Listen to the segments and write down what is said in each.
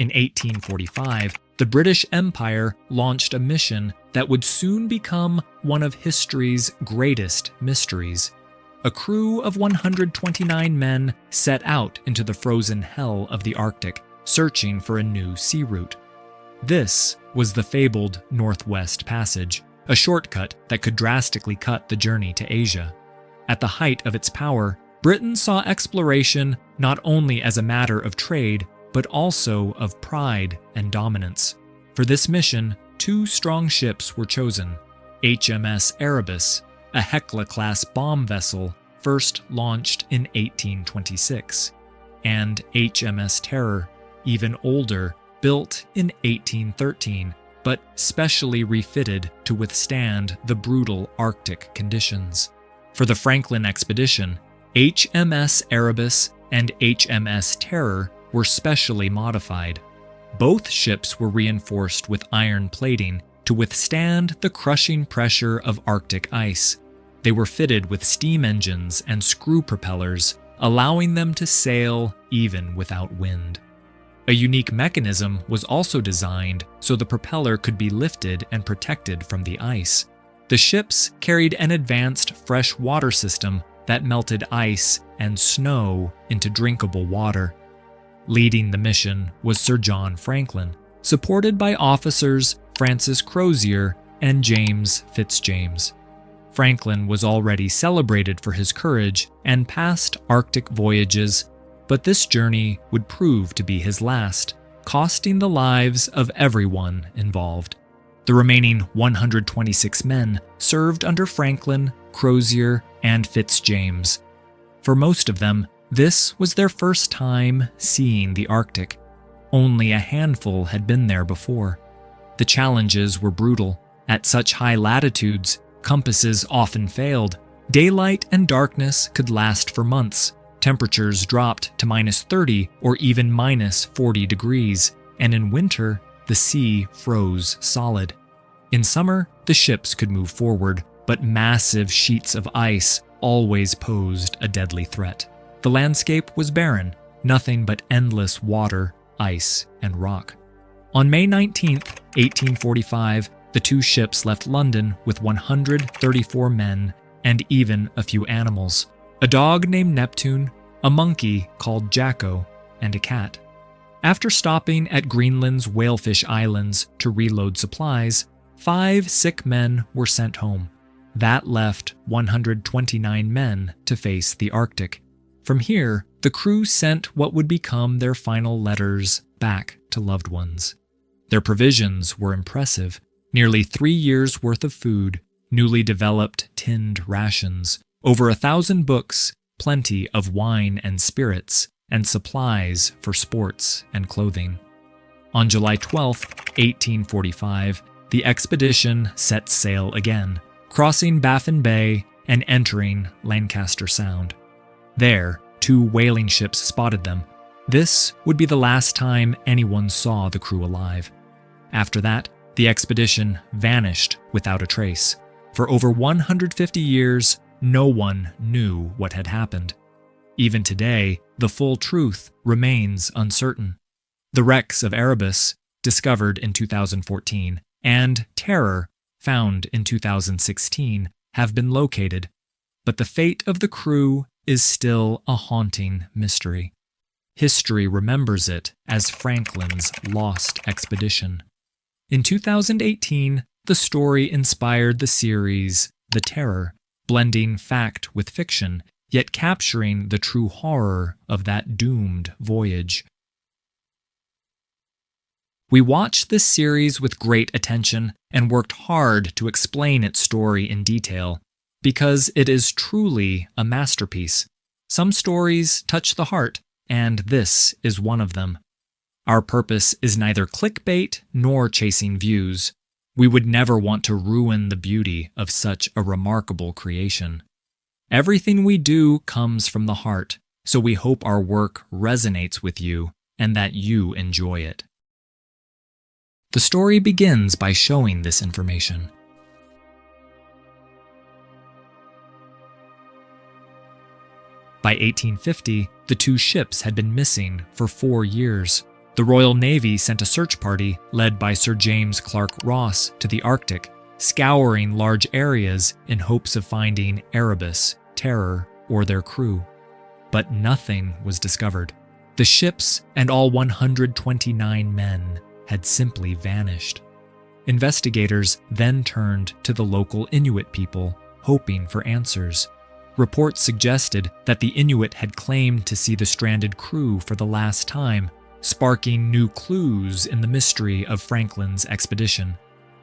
In 1845, the British Empire launched a mission that would soon become one of history's greatest mysteries. A crew of 129 men set out into the frozen hell of the Arctic, searching for a new sea route. This was the fabled Northwest Passage, a shortcut that could drastically cut the journey to Asia. At the height of its power, Britain saw exploration not only as a matter of trade, but also of pride and dominance. For this mission, 2 strong ships were chosen: HMS Erebus, a Hecla-class bomb vessel first launched in 1826, and HMS Terror, even older, built in 1813, but specially refitted to withstand the brutal Arctic conditions. For the Franklin expedition, HMS Erebus and HMS Terror were specially modified. Both ships were reinforced with iron plating to withstand the crushing pressure of Arctic ice. They were fitted with steam engines and screw propellers, allowing them to sail even without wind. A unique mechanism was also designed so the propeller could be lifted and protected from the ice. The ships carried an advanced fresh water system that melted ice and snow into drinkable water. Leading the mission was Sir John Franklin, supported by officers Francis Crosier and James Fitzjames. Franklin was already celebrated for his courage and past Arctic voyages, but this journey would prove to be his last, costing the lives of everyone involved. The remaining 126 men served under Franklin, Crosier, and Fitzjames. For most of them, this was their first time seeing the Arctic. Only a handful had been there before. The challenges were brutal. At such high latitudes, compasses often failed. Daylight and darkness could last for months. Temperatures dropped to -30 or even -40 degrees, and in winter, the sea froze solid. In summer, the ships could move forward, but massive sheets of ice always posed a deadly threat. The landscape was barren, nothing but endless water, ice, and rock. On May 19, 1845, the 2 ships left London with 134 men and even a few animals: a dog named Neptune, a monkey called Jacko, and a cat. After stopping at Greenland's Whalefish Islands to reload supplies, 5 sick men were sent home. That left 129 men to face the Arctic. From here, the crew sent what would become their final letters back to loved ones. Their provisions were impressive: nearly 3 years' worth of food, newly developed tinned rations, over 1,000 books, plenty of wine and spirits, and supplies for sports and clothing. On July 12, 1845, the expedition set sail again, crossing Baffin Bay and entering Lancaster Sound. There, 2 whaling ships spotted them. This would be the last time anyone saw the crew alive. After that, the expedition vanished without a trace. For over 150 years, no one knew what had happened. Even today, the full truth remains uncertain. The wrecks of Erebus, discovered in 2014, and Terror, found in 2016, have been located, but the fate of the crew is still a haunting mystery. History remembers it as Franklin's lost expedition. In 2018, the story inspired the series The Terror, blending fact with fiction, yet capturing the true horror of that doomed voyage. We watched this series with great attention and worked hard to explain its story in detail, because it is truly a masterpiece. Some stories touch the heart, and this is one of them. Our purpose is neither clickbait nor chasing views. We would never want to ruin the beauty of such a remarkable creation. Everything we do comes from the heart, so we hope our work resonates with you and that you enjoy it. The story begins by showing this information. By 1850, the 2 ships had been missing for 4 years. The Royal Navy sent a search party led by Sir James Clark Ross to the Arctic, scouring large areas in hopes of finding Erebus, Terror, or their crew. But nothing was discovered. The ships and all 129 men had simply vanished. Investigators then turned to the local Inuit people, hoping for answers. Reports suggested that the Inuit had claimed to see the stranded crew for the last time, sparking new clues in the mystery of Franklin's expedition.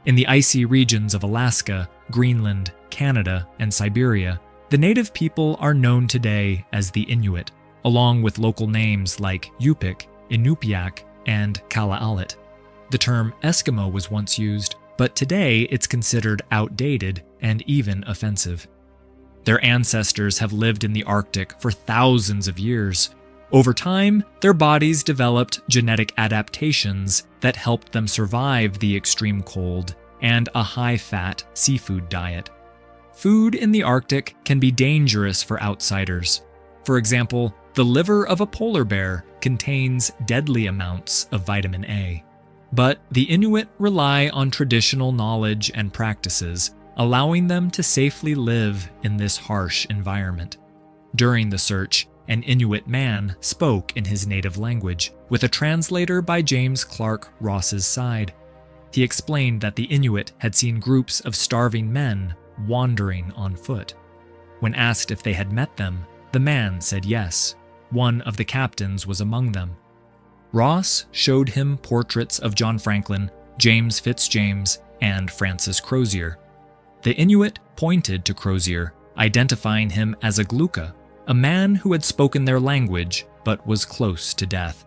In the icy regions of Alaska, Greenland, Canada, and Siberia, the native people are known today as the Inuit, along with local names like Yupik, Inupiaq, and Kalaallit. The term Eskimo was once used, but today it's considered outdated and even offensive. Their ancestors have lived in the Arctic for thousands of years. Over time, their bodies developed genetic adaptations that helped them survive the extreme cold and a high-fat seafood diet. Food in the Arctic can be dangerous for outsiders. For example, the liver of a polar bear contains deadly amounts of vitamin A. But the Inuit rely on traditional knowledge and practices, allowing them to safely live in this harsh environment. During the search, an Inuit man spoke in his native language, with a translator by James Clark Ross's side. He explained that the Inuit had seen groups of starving men wandering on foot. When asked if they had met them, the man said yes. One of the captains was among them. Ross showed him portraits of John Franklin, James Fitzjames, and Francis Crosier. The Inuit pointed to Crosier, identifying him as a Gluka, a man who had spoken their language but was close to death.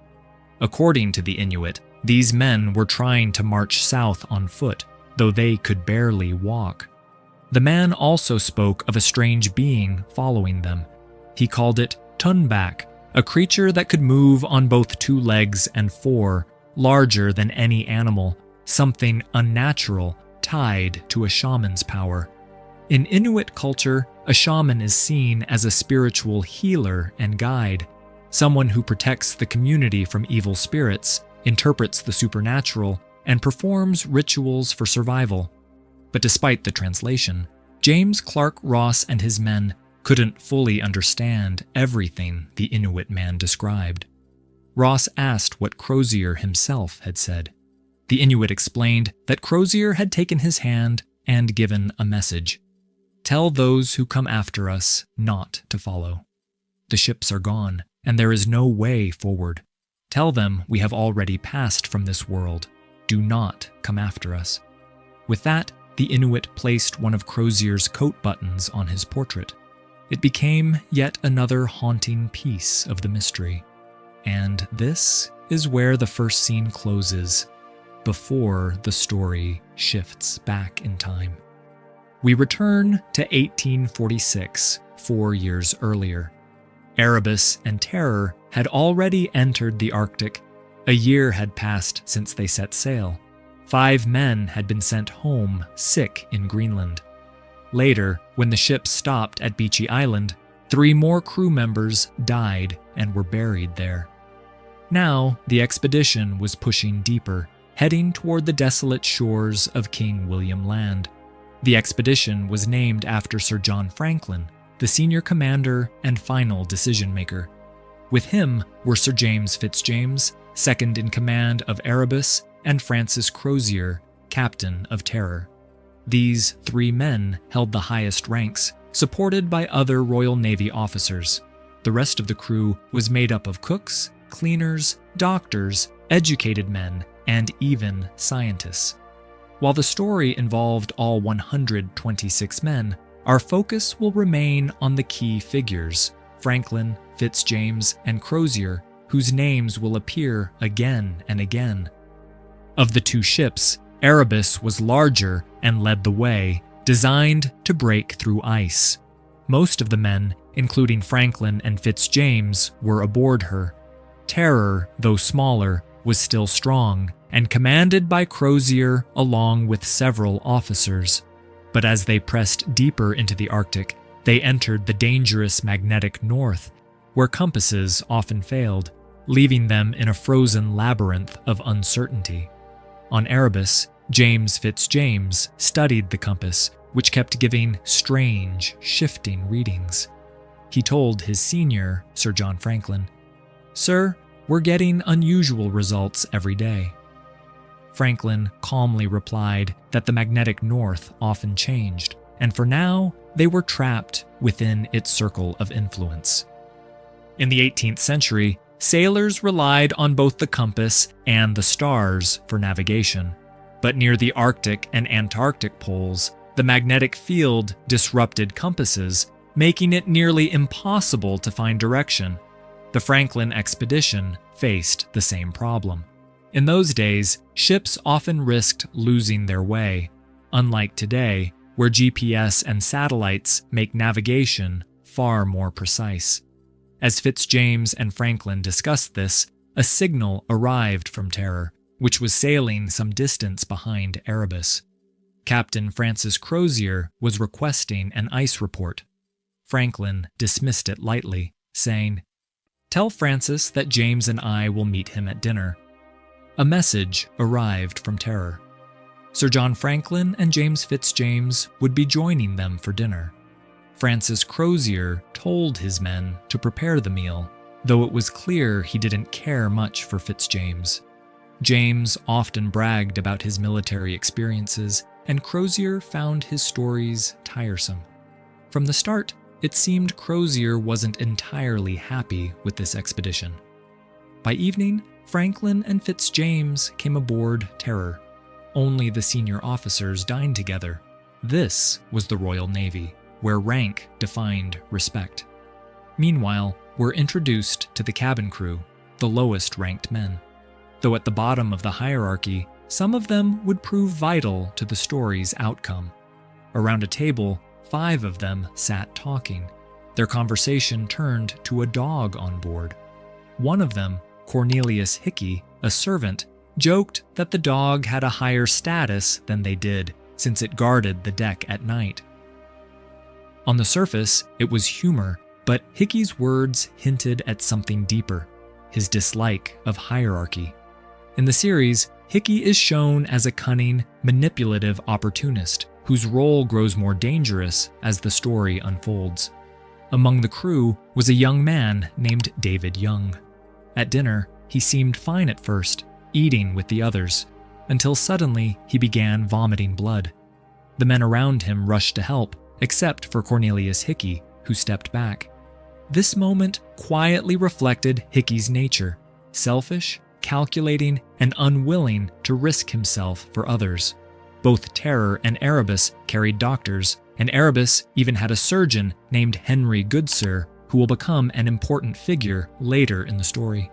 According to the Inuit, these men were trying to march south on foot, though they could barely walk. The man also spoke of a strange being following them. He called it Tunbak, a creature that could move on both 2 legs and 4, larger than any animal, something unnatural tied to a shaman's power. In Inuit culture, a shaman is seen as a spiritual healer and guide, someone who protects the community from evil spirits, interprets the supernatural, and performs rituals for survival. But despite the translation, James Clark Ross and his men couldn't fully understand everything the Inuit man described. Ross asked what Crosier himself had said. The Inuit explained that Crosier had taken his hand and given a message. "Tell those who come after us not to follow. The ships are gone, and there is no way forward. Tell them we have already passed from this world. Do not come after us." With that, the Inuit placed one of Crosier's coat buttons on his portrait. It became yet another haunting piece of the mystery. And this is where the first scene closes, before the story shifts back in time. We return to 1846, 4 years earlier. Erebus and Terror had already entered the Arctic. A year had passed since they set sail. 5 men had been sent home sick in Greenland. Later, when the ship stopped at Beechy Island, 3 more crew members died and were buried there. Now, the expedition was pushing deeper, heading toward the desolate shores of King William Land. The expedition was named after Sir John Franklin, the senior commander and final decision-maker. With him were Sir James Fitzjames, second in command of Erebus, and Francis Crosier, captain of Terror. These 3 men held the highest ranks, supported by other Royal Navy officers. The rest of the crew was made up of cooks, cleaners, doctors, educated men, and even scientists. While the story involved all 126 men, our focus will remain on the key figures, Franklin, Fitzjames, and Crosier, whose names will appear again and again. Of the 2 ships, Erebus was larger and led the way, designed to break through ice. Most of the men, including Franklin and Fitzjames, were aboard her. Terror, though smaller, was still strong and commanded by Crosier along with several officers. But as they pressed deeper into the Arctic, they entered the dangerous magnetic north, where compasses often failed. leaving them in a frozen labyrinth of uncertainty. On Erebus, James Fitzjames studied the compass, which kept giving strange, shifting readings. He told his senior, Sir John Franklin, "Sir, we're getting unusual results every day." Franklin calmly replied that the magnetic north often changed, and for now, they were trapped within its circle of influence. In the 18th century, sailors relied on both the compass and the stars for navigation. But near the Arctic and Antarctic poles, the magnetic field disrupted compasses, making it nearly impossible to find direction. The Franklin expedition faced the same problem. In those days, ships often risked losing their way, unlike today, where GPS and satellites make navigation far more precise. As Fitzjames and Franklin discussed this, a signal arrived from Terror, which was sailing some distance behind Erebus. Captain Francis Crosier was requesting an ice report. Franklin dismissed it lightly, saying, "Tell Francis that James and I will meet him at dinner." A message arrived from Terror. Sir John Franklin and James Fitzjames would be joining them for dinner. Francis Crosier told his men to prepare the meal, though it was clear he didn't care much for Fitzjames. James often bragged about his military experiences, and Crosier found his stories tiresome. From the start, it seemed Crosier wasn't entirely happy with this expedition. By evening, Franklin and Fitzjames came aboard Terror. Only the senior officers dined together. This was the Royal Navy, where rank defined respect. Meanwhile, we're introduced to the cabin crew, the lowest-ranked men. Though at the bottom of the hierarchy, some of them would prove vital to the story's outcome. Around a table, 5 of them sat talking. Their conversation turned to a dog on board. One of them, Cornelius Hickey, a servant, joked that the dog had a higher status than they did, since it guarded the deck at night. On the surface, it was humor, but Hickey's words hinted at something deeper, his dislike of hierarchy. In the series, Hickey is shown as a cunning, manipulative opportunist whose role grows more dangerous as the story unfolds. Among the crew was a young man named David Young. At dinner, he seemed fine at first, eating with the others, until suddenly he began vomiting blood. The men around him rushed to help, except for Cornelius Hickey, who stepped back. This moment quietly reflected Hickey's nature, selfish, calculating, and unwilling to risk himself for others. Both Terror and Erebus carried doctors, and Erebus even had a surgeon named Henry Goodsir, who will become an important figure later in the story.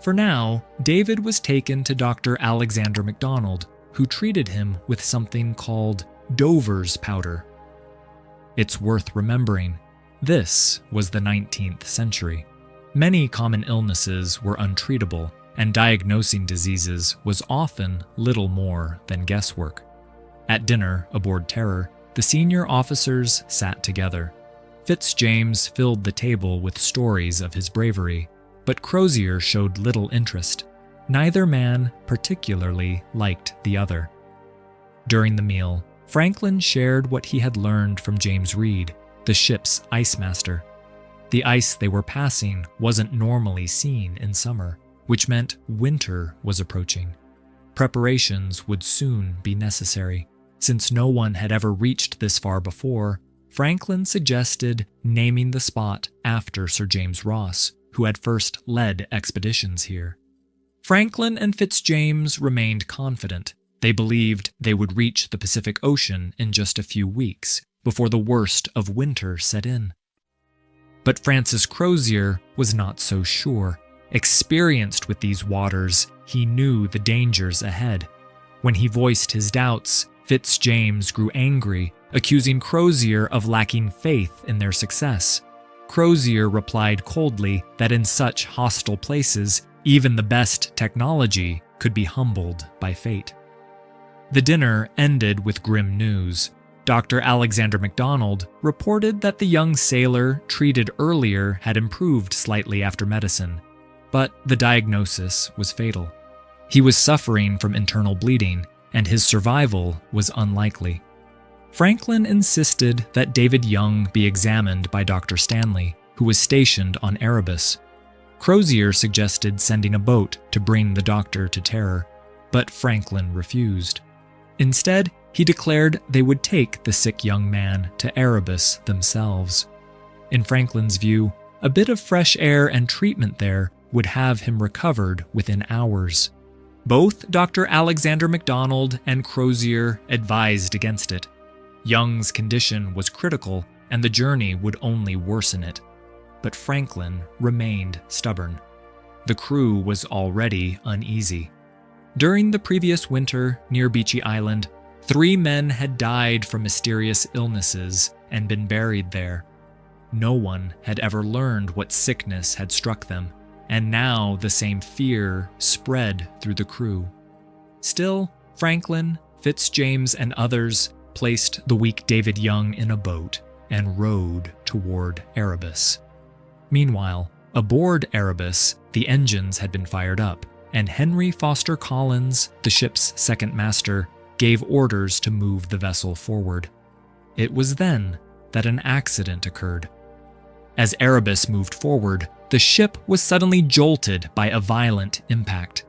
For now, David was taken to Dr. Alexander MacDonald, who treated him with something called Dover's powder. It's worth remembering, this was the 19th century. Many common illnesses were untreatable, and diagnosing diseases was often little more than guesswork. At dinner aboard Terror, the senior officers sat together. Fitzjames filled the table with stories of his bravery, but Crosier showed little interest. Neither man particularly liked the other. During the meal, Franklin shared what he had learned from James Reed, the ship's ice master. The ice they were passing wasn't normally seen in summer, which meant winter was approaching. Preparations would soon be necessary. Since no one had ever reached this far before, Franklin suggested naming the spot after Sir James Ross, who had first led expeditions here. Franklin and Fitzjames remained confident. They believed they would reach the Pacific Ocean in just a few weeks, before the worst of winter set in. But Francis Crosier was not so sure. Experienced with these waters, he knew the dangers ahead. When he voiced his doubts, Fitzjames grew angry, accusing Crosier of lacking faith in their success. Crosier replied coldly that in such hostile places, even the best technology could be humbled by fate. The dinner ended with grim news. Dr. Alexander MacDonald reported that the young sailor treated earlier had improved slightly after medicine. but the diagnosis was fatal. He was suffering from internal bleeding, and his survival was unlikely. Franklin insisted that David Young be examined by Dr. Stanley, who was stationed on Erebus. Crosier suggested sending a boat to bring the doctor to Terror, but Franklin refused. Instead, he declared they would take the sick young man to Erebus themselves. In Franklin's view, a bit of fresh air and treatment there would have him recovered within hours. Both Dr. Alexander MacDonald and Crosier advised against it. Young's condition was critical, and the journey would only worsen it. But Franklin remained stubborn. The crew was already uneasy. During the previous winter near Beechy Island, 3 men had died from mysterious illnesses and been buried there. No one had ever learned what sickness had struck them, and now the same fear spread through the crew. Still, Franklin, Fitzjames, and others placed the weak David Young in a boat and rowed toward Erebus. Meanwhile, aboard Erebus, the engines had been fired up, and Henry Foster Collins, the ship's second master, gave orders to move the vessel forward. It was then that an accident occurred. As Erebus moved forward, the ship was suddenly jolted by a violent impact.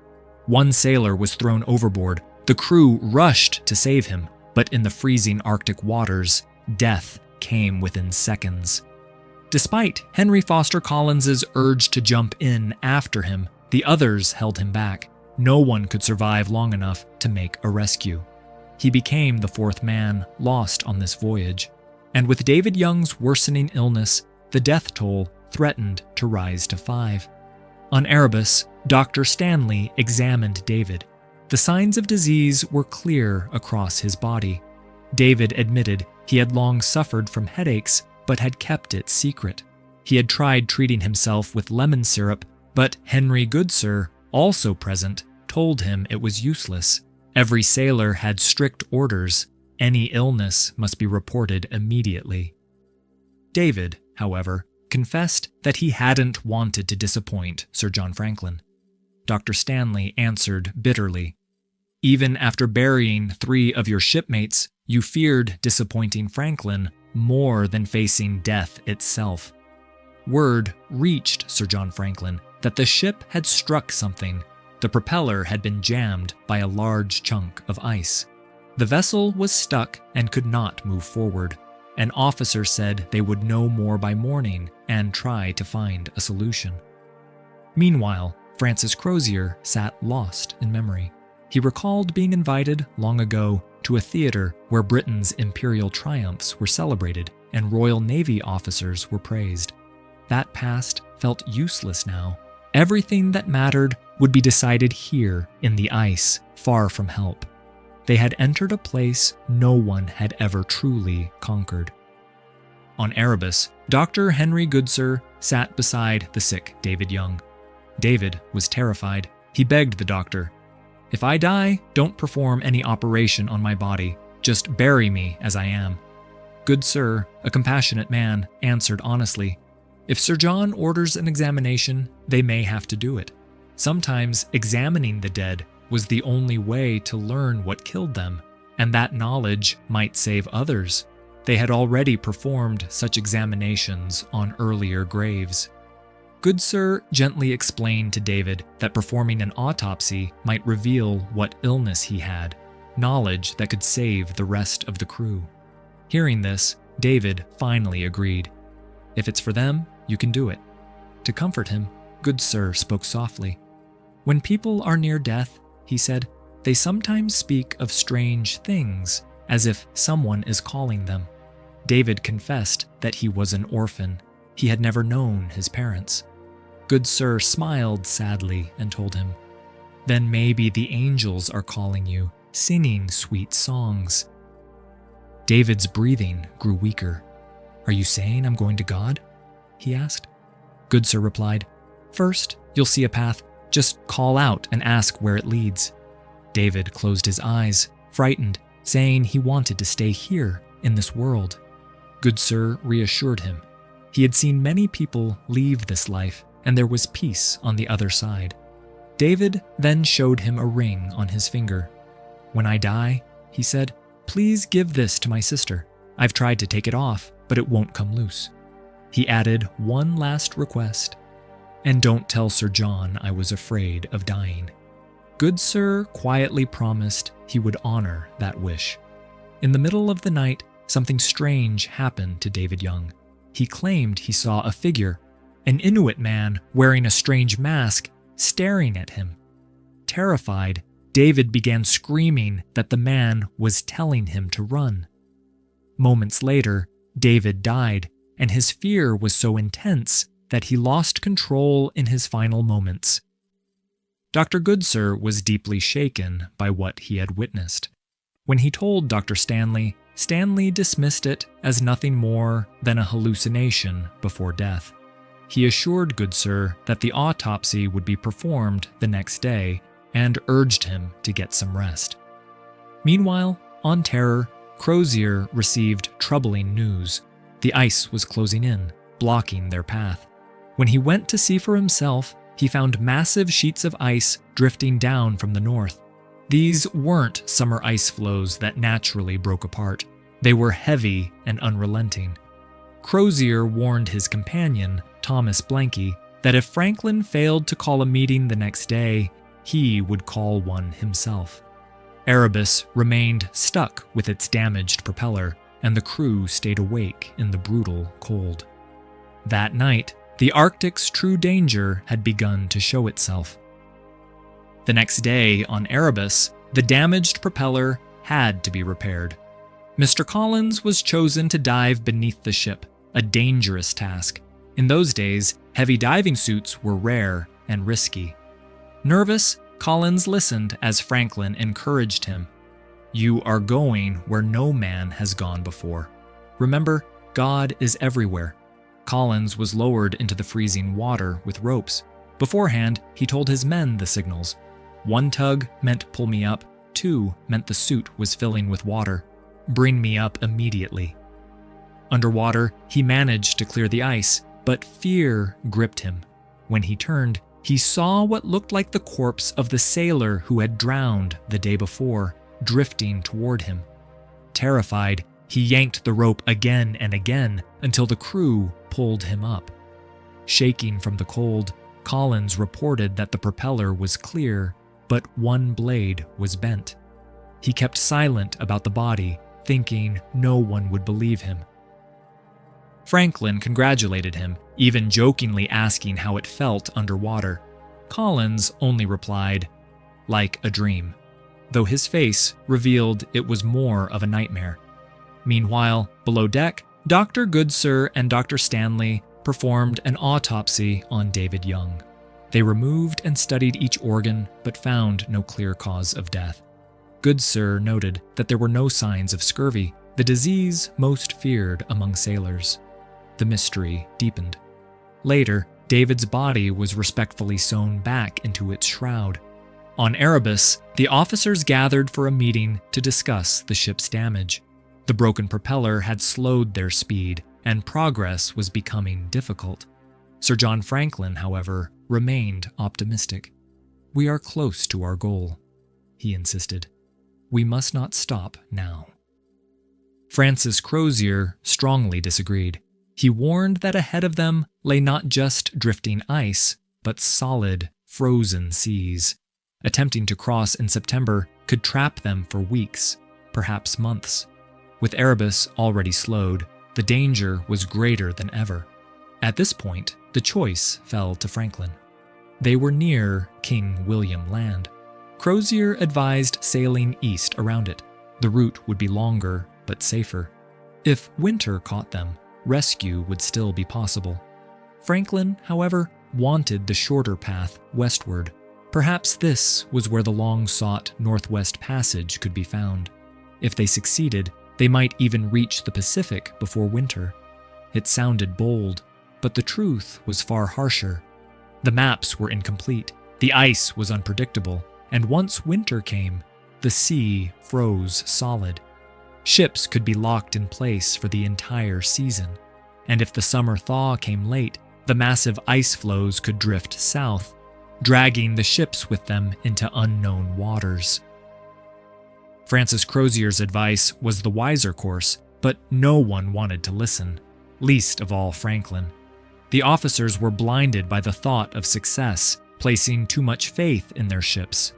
One sailor was thrown overboard. The crew rushed to save him, but in the freezing Arctic waters, death came within seconds. Despite Henry Foster Collins's urge to jump in after him, the others held him back. No one could survive long enough to make a rescue. He became the 4th man lost on this voyage, and with David Young's worsening illness, the death toll threatened to rise to 5. On Erebus, Dr. Stanley examined David. The signs of disease were clear across his body. David admitted he had long suffered from headaches, but had kept it secret. He had tried treating himself with lemon syrup, but Henry Goodsir, also present, told him it was useless. Every sailor had strict orders. Any illness must be reported immediately. David, however, confessed that he hadn't wanted to disappoint Sir John Franklin. Dr. Stanley answered bitterly, "Even after burying 3 of your shipmates, you feared disappointing Franklin more than facing death itself." Word reached Sir John Franklin that the ship had struck something. The propeller had been jammed by a large chunk of ice. The vessel was stuck and could not move forward. An officer said they would know more by morning and try to find a solution. Meanwhile, Francis Crosier sat lost in memory. He recalled being invited long ago to a theater where Britain's imperial triumphs were celebrated and Royal Navy officers were praised. That past felt useless now. Everything that mattered would be decided here in the ice, far from help. They had entered a place no one had ever truly conquered. On Erebus, Dr. Henry Goodsir sat beside the sick David Young. David was terrified. He begged the doctor, "If I die, don't perform any operation on my body. Just bury me as I am." Goodsir, a compassionate man, answered honestly, "If Sir John orders an examination, they may have to do it. Sometimes examining the dead was the only way to learn what killed them, and that knowledge might save others. They had already performed such examinations on earlier graves." Goodsir gently explained to David that performing an autopsy might reveal what illness he had, knowledge that could save the rest of the crew. Hearing this, David finally agreed. "If it's for them, you can do it." To comfort him, Goodsir spoke softly. "When people are near death," he said, "they sometimes speak of strange things, as if someone is calling them." David confessed that he was an orphan. He had never known his parents. Goodsir smiled sadly and told him, "Then maybe the angels are calling you, singing sweet songs." David's breathing grew weaker. "Are you saying I'm going to God?" he asked. Goodsir replied, "First, you'll see a path. Just call out and ask where it leads." David closed his eyes, frightened, saying he wanted to stay here in this world. Goodsir reassured him. He had seen many people leave this life, and there was peace on the other side. David then showed him a ring on his finger. "When I die," he said, "please give this to my sister. I've tried to take it off, but it won't come loose." He added one last request. "And don't tell Sir John I was afraid of dying." Good Sir quietly promised he would honor that wish. In the middle of the night, something strange happened to David Young. He claimed he saw a figure, an Inuit man wearing a strange mask, staring at him. Terrified, David began screaming that the man was telling him to run. Moments later, David died, and his fear was so intense that he lost control in his final moments. Dr. Goodsir was deeply shaken by what he had witnessed. When he told Dr. Stanley, Stanley dismissed it as nothing more than a hallucination before death. He assured Goodsir that the autopsy would be performed the next day and urged him to get some rest. Meanwhile, on Terror, Crosier received troubling news. The ice was closing in, blocking their path. When he went to see for himself, he found massive sheets of ice drifting down from the north. These weren't summer ice floes that naturally broke apart. They were heavy and unrelenting. Crosier warned his companion, Thomas Blanky, that if Franklin failed to call a meeting the next day, he would call one himself. Erebus remained stuck with its damaged propeller, and the crew stayed awake in the brutal cold. That night, the Arctic's true danger had begun to show itself. The next day, on Erebus, the damaged propeller had to be repaired. Mr. Collins was chosen to dive beneath the ship, a dangerous task. In those days, heavy diving suits were rare and risky. Nervous, Collins listened as Franklin encouraged him. "You are going where no man has gone before. Remember, God is everywhere." Collins was lowered into the freezing water with ropes. Beforehand, he told his men the signals. 1 tug meant pull me up, 2 meant the suit was filling with water. Bring me up immediately. Underwater, he managed to clear the ice, but fear gripped him. When he turned, he saw what looked like the corpse of the sailor who had drowned the day before, drifting toward him. Terrified, he yanked the rope again and again until the crew pulled him up. Shaking from the cold, Collins reported that the propeller was clear, but one blade was bent. He kept silent about the body, thinking no one would believe him. Franklin congratulated him, even jokingly asking how it felt underwater. Collins only replied, "Like a dream," though his face revealed it was more of a nightmare. Meanwhile, below deck, Dr. Goodsir and Dr. Stanley performed an autopsy on David Young. They removed and studied each organ, but found no clear cause of death. Goodsir noted that there were no signs of scurvy, the disease most feared among sailors. The mystery deepened. Later, David's body was respectfully sewn back into its shroud. On Erebus, the officers gathered for a meeting to discuss the ship's damage. The broken propeller had slowed their speed, and progress was becoming difficult. Sir John Franklin, however, remained optimistic. "We are close to our goal," he insisted. "We must not stop now." Francis Crosier strongly disagreed. He warned that ahead of them lay not just drifting ice, but solid, frozen seas. Attempting to cross in September could trap them for weeks, perhaps months. With Erebus already slowed, the danger was greater than ever. At this point, the choice fell to Franklin. They were near King William Land. Crosier advised sailing east around it. The route would be longer, but safer. If winter caught them, rescue would still be possible. Franklin, however, wanted the shorter path westward. Perhaps this was where the long-sought Northwest Passage could be found. If they succeeded, they might even reach the Pacific before winter. It sounded bold, but the truth was far harsher. The maps were incomplete, the ice was unpredictable, and once winter came, the sea froze solid. Ships could be locked in place for the entire season, and if the summer thaw came late, the massive ice floes could drift south, dragging the ships with them into unknown waters. Francis Crosier's advice was the wiser course, but no one wanted to listen, least of all Franklin. The officers were blinded by the thought of success, placing too much faith in their ships.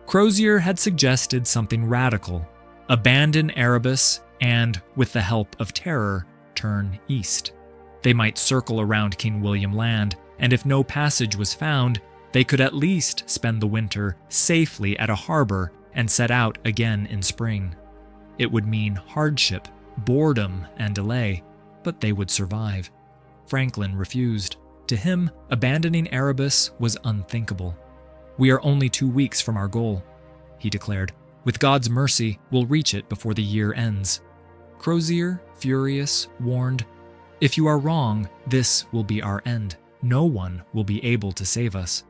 Crosier had suggested something radical: abandon Erebus and, with the help of terror, turn east. They might circle around King William Land, and if no passage was found, they could at least spend the winter safely at a harbor and set out again in spring. It would mean hardship, boredom, and delay, but they would survive. Franklin refused. To him, abandoning Erebus was unthinkable. "We are only 2 weeks from our goal," he declared. "With God's mercy, we'll reach it before the year ends." Crosier, furious, warned, "If you are wrong, this will be our end. No one will be able to save us."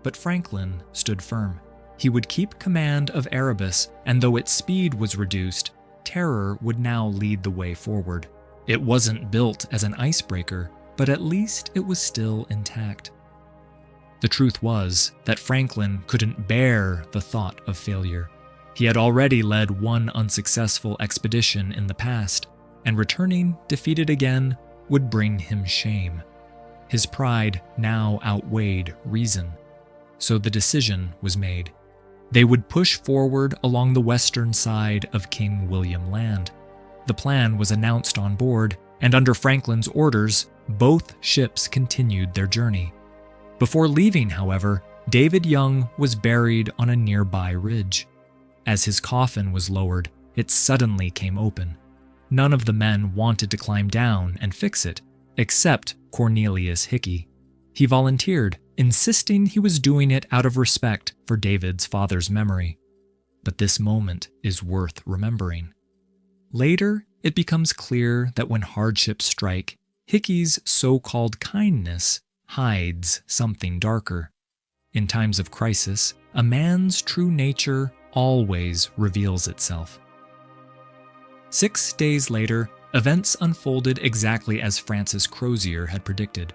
But Franklin stood firm. He would keep command of Erebus, and though its speed was reduced, terror would now lead the way forward. It wasn't built as an icebreaker, but at least it was still intact. The truth was that Franklin couldn't bear the thought of failure. He had already led one unsuccessful expedition in the past, and returning defeated again would bring him shame. His pride now outweighed reason, so the decision was made. They would push forward along the western side of King William Land. The plan was announced on board, and under Franklin's orders, both ships continued their journey. Before leaving, however, David Young was buried on a nearby ridge. As his coffin was lowered, it suddenly came open. None of the men wanted to climb down and fix it, except Cornelius Hickey. He volunteered, insisting he was doing it out of respect for David's father's memory. But this moment is worth remembering. Later, it becomes clear that when hardships strike, Hickey's so-called kindness hides something darker. In times of crisis, a man's true nature always reveals itself. 6 days later, events unfolded exactly as Francis Crosier had predicted.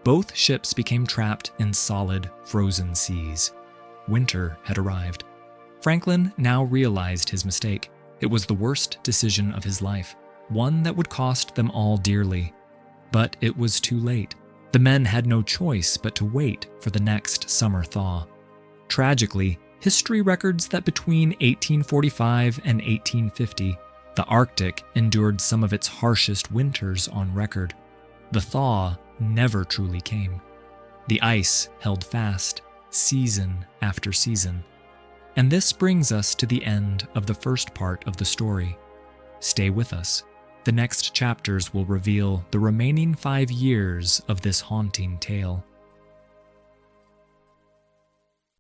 Both ships became trapped in solid, frozen seas. Winter had arrived. Franklin now realized his mistake. It was the worst decision of his life, one that would cost them all dearly. But it was too late. The men had no choice but to wait for the next summer thaw. Tragically, history records that between 1845 and 1850, the Arctic endured some of its harshest winters on record. The thaw never truly came. The ice held fast, season after season. And this brings us to the end of the first part of the story. Stay with us. The next chapters will reveal the remaining 5 years of this haunting tale.